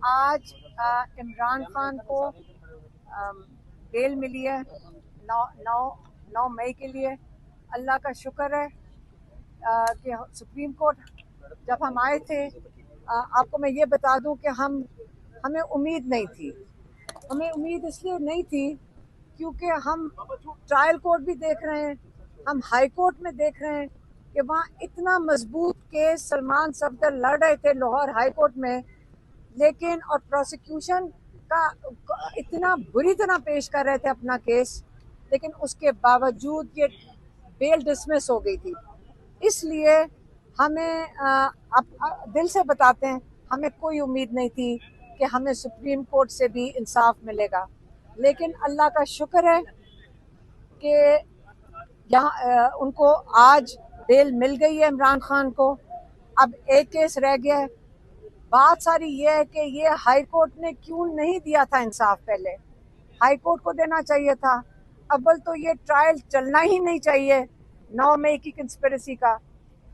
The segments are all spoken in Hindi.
आज इमरान खान को बेल मिली है 9 मई के लिए। अल्लाह का शुक्र है कि सुप्रीम कोर्ट जब हम आए थे, आपको मैं ये बता दूं कि हमें उम्मीद नहीं थी। हमें उम्मीद इसलिए नहीं थी क्योंकि हम ट्रायल कोर्ट भी देख रहे हैं, हम हाई कोर्ट में देख रहे हैं कि वहाँ इतना मजबूत केस सलमान सफदर लड़ रहे थे लाहौर हाई कोर्ट में, लेकिन और प्रोसिक्यूशन का इतना बुरी तरह पेश कर रहे थे अपना केस, लेकिन उसके बावजूद ये बेल डिसमिस हो गई थी। इसलिए हमें अब दिल से बताते हैं, हमें कोई उम्मीद नहीं थी कि हमें सुप्रीम कोर्ट से भी इंसाफ मिलेगा, लेकिन अल्लाह का शुक्र है कि यहाँ उनको आज बेल मिल गई है इमरान खान को। अब एक केस रह गया है। बात सारी ये है कि ये हाई कोर्ट ने क्यों नहीं दिया था इंसाफ। पहले हाई कोर्ट को देना चाहिए था। अव्वल तो ये ट्रायल चलना ही नहीं चाहिए 9 मई की कंस्पिरेसी का,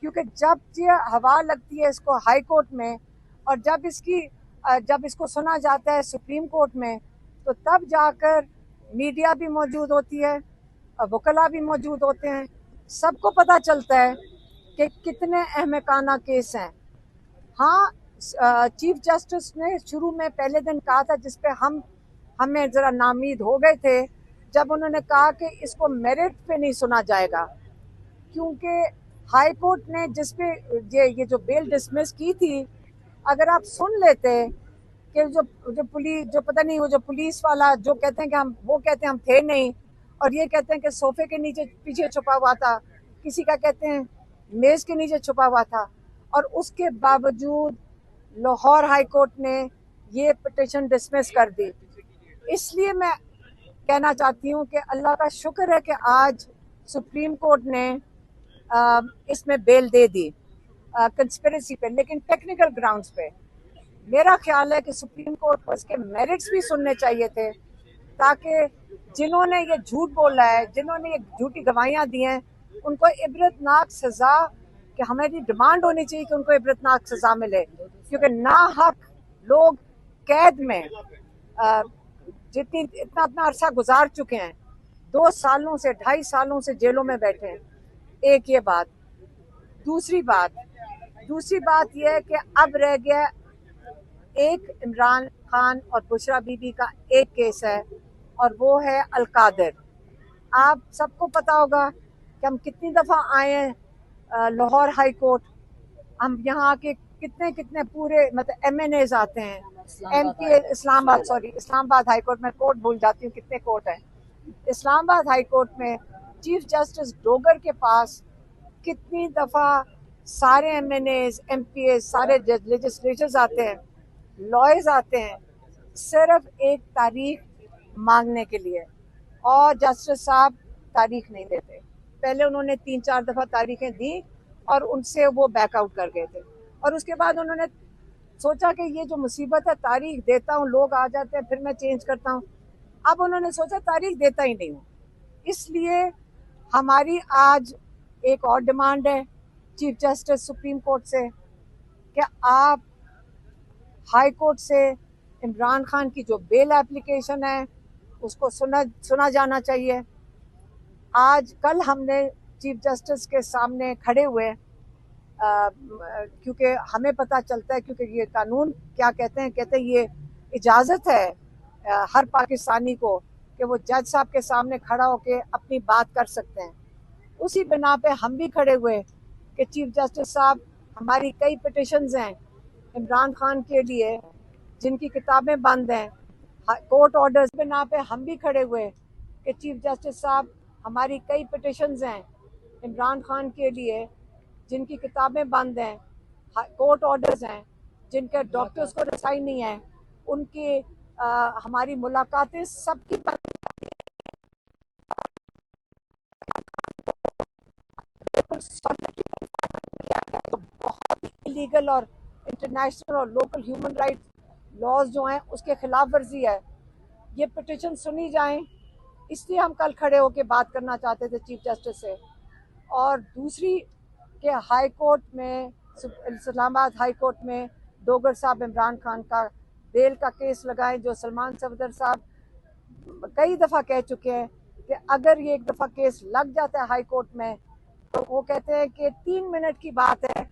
क्योंकि जब ये हवा लगती है इसको हाई कोर्ट में और जब इसको सुना जाता है सुप्रीम कोर्ट में, तो तब जाकर मीडिया भी मौजूद होती है, वकला भी मौजूद होते हैं, सबको पता चलता है कि कितने अहमकाना केस हैं। हाँ, चीफ जस्टिस ने शुरू में पहले दिन कहा था, जिसपे हमें जरा नामीद हो गए थे, जब उन्होंने कहा कि इसको मेरिट पे नहीं सुना जाएगा, क्योंकि हाई कोर्ट ने जिसपे ये जो बेल डिसमिस की थी, अगर आप सुन लेते कि जो पता नहीं, वो जो पुलिस वाला जो कहते हैं कि वो कहते हैं हम थे नहीं, और ये कहते हैं कि सोफे के नीचे पीछे छुपा हुआ था, किसी का कहते हैं मेज के नीचे छुपा हुआ था, और उसके बावजूद लाहौर हाई कोर्ट ने ये पिटिशन डिसमिस कर दी। इसलिए मैं कहना चाहती हूँ कि अल्लाह का शुक्र है कि आज सुप्रीम कोर्ट ने इसमें बेल दे दी कंस्पिरेसी पे, लेकिन टेक्निकल ग्राउंड्स पे। मेरा ख्याल है कि सुप्रीम कोर्ट को इसके मेरिट्स भी सुनने चाहिए थे, ताकि जिन्होंने ये झूठ बोला है, जिन्होंने ये झूठी गवाहियां दी हैं, उनको इबरतनाक सजा, कि हमारी डिमांड होनी चाहिए कि उनको इबरतनाक सजा मिले, क्योंकि ना हक लोग कैद में इतना अरसा गुजार चुके हैं, 2 सालों से 2.5 सालों से जेलों में बैठे हैं। एक ये बात। दूसरी बात यह है कि अब रह गया एक इमरान खान और बुशरा बीबी का एक केस है, और वो है अलकादर। आप सबको पता होगा कि हम कितनी दफ़ा आए हैं लाहौर हाई कोर्ट। हम यहाँ के कितने पूरे मतलब MNAs आते हैं, MP इस्लामाबाद हाई कोर्ट में कोर्ट भूल जाती हूँ कितने कोर्ट हैं। इस्लामाबाद हाई कोर्ट में चीफ जस्टिस डोगर के पास कितनी दफ़ा सारे MNAs MPAs सारे लेजिस्लेचर्स आते हैं, लॉयर्स आते हैं, सिर्फ एक तारीख मांगने के लिए, और जस्टिस साहब तारीख नहीं देते। पहले उन्होंने 3-4 दफ़ा तारीखें दी और उनसे वो बैकआउट कर गए थे, और उसके बाद उन्होंने सोचा कि ये जो मुसीबत है, तारीख देता हूँ, लोग आ जाते हैं, फिर मैं चेंज करता हूँ। अब उन्होंने सोचा तारीख देता ही नहीं हूँ। इसलिए हमारी आज एक और डिमांड है चीफ जस्टिस सुप्रीम कोर्ट से कि आप हाई कोर्ट से इमरान खान की जो बेल एप्लीकेशन है उसको सुना जाना चाहिए। कल हमने चीफ जस्टिस के सामने खड़े हुए, क्योंकि हमें पता चलता है, क्योंकि ये कानून क्या कहते हैं ये इजाज़त है हर पाकिस्तानी को कि वो जज साहब के सामने खड़ा होकर अपनी बात कर सकते हैं। उसी बिना पे हम भी खड़े हुए कि चीफ जस्टिस साहब, हमारी कई पिटिशंस हैं इमरान खान के लिए जिनकी किताबें बंद हैं, कोर्ट ऑर्डर्स बिना पे हम भी खड़े हुए कि चीफ जस्टिस साहब, हमारी कई पिटिशंस हैं इमरान खान के लिए जिनकी किताबें बंद हैं, कोर्ट ऑर्डर्स हैं जिनके डॉक्टर्स को रसाई नहीं है, उनकी हमारी मुलाकातें सबकी बंद। तो बहुत इलीगल और इंटरनेशनल और लोकल ह्यूमन राइट्स लॉज जो हैं उसके खिलाफ वर्जी है। ये पिटिशन सुनी जाएं, इसलिए हम कल खड़े होकर बात करना चाहते थे चीफ जस्टिस से। और दूसरी कि हाई कोर्ट में, इस्लामाबाद हाई कोर्ट में डोगर साहब इमरान खान का बेल का केस लगाएं। जो सलमान सफदर साहब कई दफ़ा कह चुके हैं कि अगर ये एक दफ़ा केस लग जाता है हाई कोर्ट में, तो वो कहते हैं कि 3 मिनट की बात है,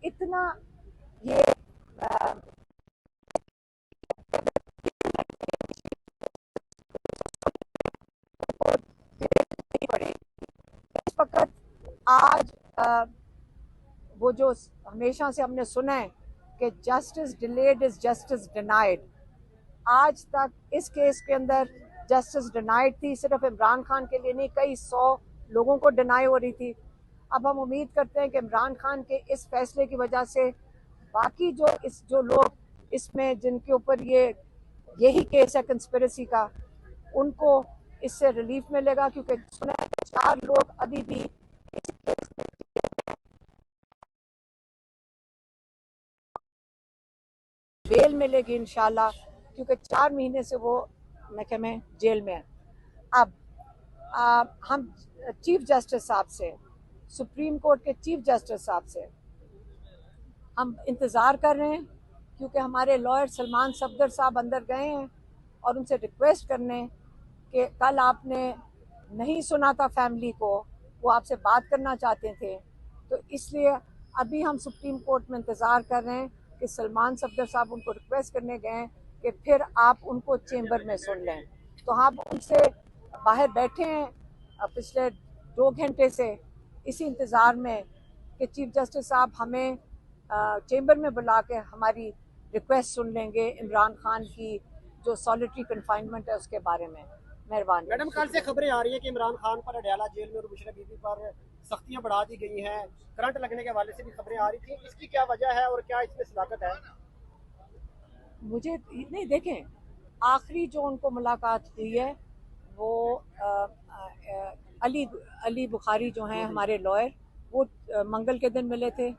इतना ये पड़े। इस वक्त आज वो जो हमेशा से हमने सुना है कि justice delayed is justice denied, आज तक इस केस के अंदर जस्टिस डिनाइड थी। सिर्फ इमरान खान के लिए नहीं, कई 100 लोगों को डिनाई हो रही थी। अब हम उम्मीद करते हैं कि इमरान खान के इस फैसले की वजह से बाकी जो लोग इसमें जिनके ऊपर यही केस है कंस्पिरेसी का, उनको इससे रिलीफ मिलेगा, क्योंकि सुना है 4 लोग अभी भी इस केस में बेल मिलेगी इंशाल्लाह, क्योंकि 4 महीने से वो महकमे जेल में है। अब हम चीफ जस्टिस साहब से, सुप्रीम कोर्ट के चीफ जस्टिस साहब से हम इंतज़ार कर रहे हैं, क्योंकि हमारे लॉयर सलमान सफदर साहब अंदर गए हैं और उनसे रिक्वेस्ट करने कि कल आपने नहीं सुना था फैमिली को, वो आपसे बात करना चाहते थे, तो इसलिए अभी हम सुप्रीम कोर्ट में इंतज़ार कर रहे हैं कि सलमान सफदर साहब उनको रिक्वेस्ट करने गए हैं कि फिर आप उनको चेंबर में सुन लें। तो हम उनसे बाहर बैठे हैं पिछले 2 घंटे से इसी इंतज़ार में कि चीफ जस्टिस साहब हमें चेंबर में बुला के हमारी रिक्वेस्ट सुन लेंगे इमरान खान की जो सॉलिटरी कन्फाइनमेंट है उसके बारे में। मेहरबानी। मैडम, कल से खबरें आ रही है कि इमरान खान पर अडयाला जेल में और बुशरा बीबी पर सख्तियां बढ़ा दी गई हैं, करंट लगने के हवाले से भी खबरें आ रही थी, इसकी क्या वजह है और क्या इसमें सदाकत है? मुझे नहीं, देखें, आखिरी जो उनको मुलाकात हुई है वो अली बुखारी जो हैं हमारे लॉयर, वो मंगल के दिन मिले थे,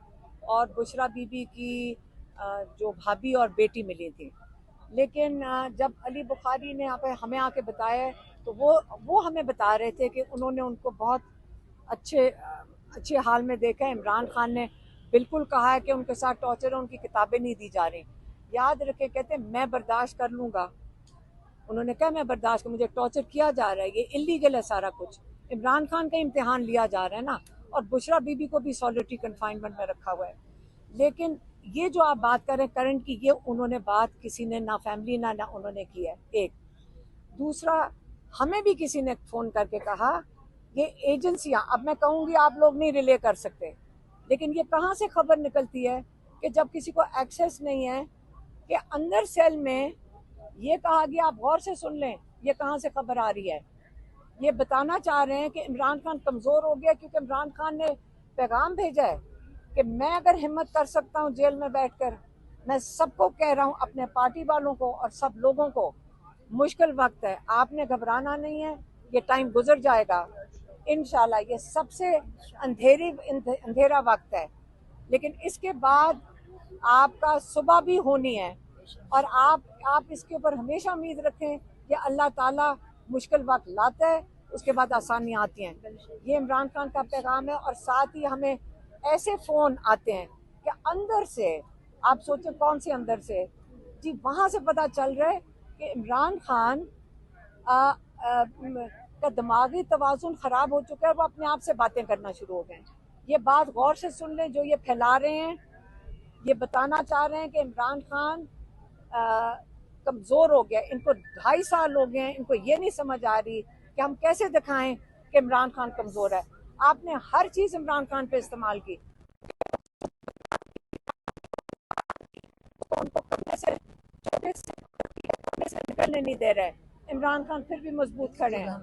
और बुशरा बीबी की जो भाभी और बेटी मिली थी। लेकिन जब अली बुखारी ने यहाँ पे हमें आके बताया, तो वो हमें बता रहे थे कि उन्होंने उनको बहुत अच्छे हाल में देखा है। इमरान खान ने बिल्कुल कहा है कि उनके साथ टॉर्चर है, उनकी किताबें नहीं दी जा रही। याद रखे, कहते मैं बर्दाश्त कर लूँगा। उन्होंने कहा मैं बर्दाश्त कर, मुझे टॉर्चर किया जा रहा है, ये इलीगल है सारा कुछ। इमरान खान का इम्तिहान लिया जा रहा है ना, और बुशरा बीबी को भी सॉलिटरी कन्फाइनमेंट में रखा हुआ है। लेकिन ये जो आप बात कर रहे हैं करंट की, ये उन्होंने बात किसी ने ना फैमिली ना उन्होंने की है। एक दूसरा, हमें भी किसी ने फ़ोन करके कहा, ये एजेंसियां, अब मैं कहूँगी आप लोग नहीं रिले कर सकते, लेकिन ये कहाँ से खबर निकलती है कि जब किसी को एक्सेस नहीं है, कि अंदर सेल में ये कहा गया, आप गौर से सुन लें, ये कहाँ से खबर आ रही है। ये बताना चाह रहे हैं कि इमरान खान कमज़ोर हो गया, क्योंकि इमरान खान ने पैगाम भेजा है कि मैं अगर हिम्मत कर सकता हूँ जेल में बैठकर, मैं सबको कह रहा हूँ, अपने पार्टी वालों को और सब लोगों को, मुश्किल वक्त है, आपने घबराना नहीं है, ये टाइम गुजर जाएगा इंशाल्लाह। ये सबसे अंधेरा वक्त है, लेकिन इसके बाद आपका सुबह भी होनी है, और आप इसके ऊपर हमेशा उम्मीद रखें कि अल्लाह ताला मुश्किल वक्त लाता है, उसके बाद आसानियाँ आती हैं। ये इमरान खान का पैगाम है। और साथ ही हमें ऐसे फ़ोन आते हैं कि अंदर से, आप सोचें कौन से अंदर से, जी वहाँ से पता चल रहा है कि इमरान खान का दिमागी तवाज़ुन ख़राब हो चुका है, वो अपने आप से बातें करना शुरू हो गए। ये बात गौर से सुन लें, जो ये फैला रहे हैं, ये बताना चाह रहे हैं कि इमरान खान कमज़ोर हो गया। इनको 2.5 साल हो गए हैं, इनको ये नहीं समझ आ रही कि हम कैसे दिखाएं कि इमरान खान कमज़ोर है। आपने हर चीज़ इमरान खान पे इस्तेमाल की, उनको कमरे से निकलने नहीं दे रहे, इमरान खान फिर भी मजबूत खड़े हैं।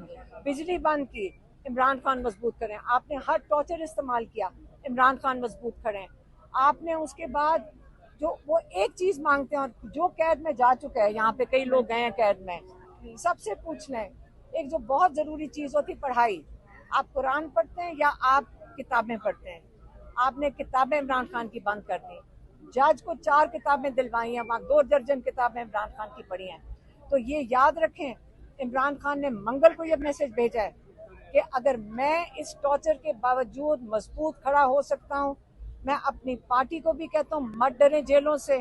बिजली बंद की, इमरान खान मजबूत खड़े हैं। आपने हर टॉर्चर इस्तेमाल किया, इमरान खान मजबूत खड़े हैं। आपने उसके बाद जो वो एक चीज़ मांगते हैं, और जो कैद में जा चुका है, यहाँ पे कई लोग गए हैं कैद में, सबसे पूछ लें, एक जो बहुत ज़रूरी चीज़ होती पढ़ाई, आप कुरान पढ़ते हैं या आप किताबें पढ़ते हैं? आपने किताबें इमरान खान की बंद कर दी। जज को 4 किताबें दिलवाई हैं, वहाँ 2 दर्जन किताबें इमरान खान की पढ़ी हैं। तो ये याद रखें, इमरान खान ने मंगल को ये मैसेज भेजा है कि अगर मैं इस टॉर्चर के बावजूद मजबूत खड़ा हो सकता हूँ, मैं अपनी पार्टी को भी कहता हूँ मत डरें जेलों से,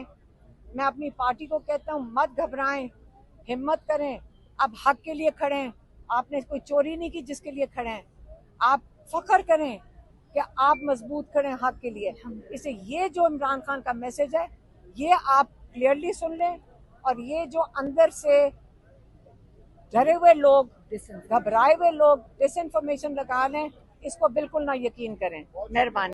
मैं अपनी पार्टी को कहता हूँ, मत घबराएं, हिम्मत करें, अब हक के लिए खड़े हैं। आपने कोई चोरी नहीं की जिसके लिए खड़े हैं। आप फख्र करें कि आप मजबूत खड़े हैं हक के लिए। इसे ये जो इमरान खान का मैसेज है, ये आप क्लियरली सुन लें, और ये जो अंदर से डरे हुए लोग, घबराए हुए लोग डिसइंफॉर्मेशन लगा लें, इसको बिल्कुल ना यकीन करें। मेहरबानी।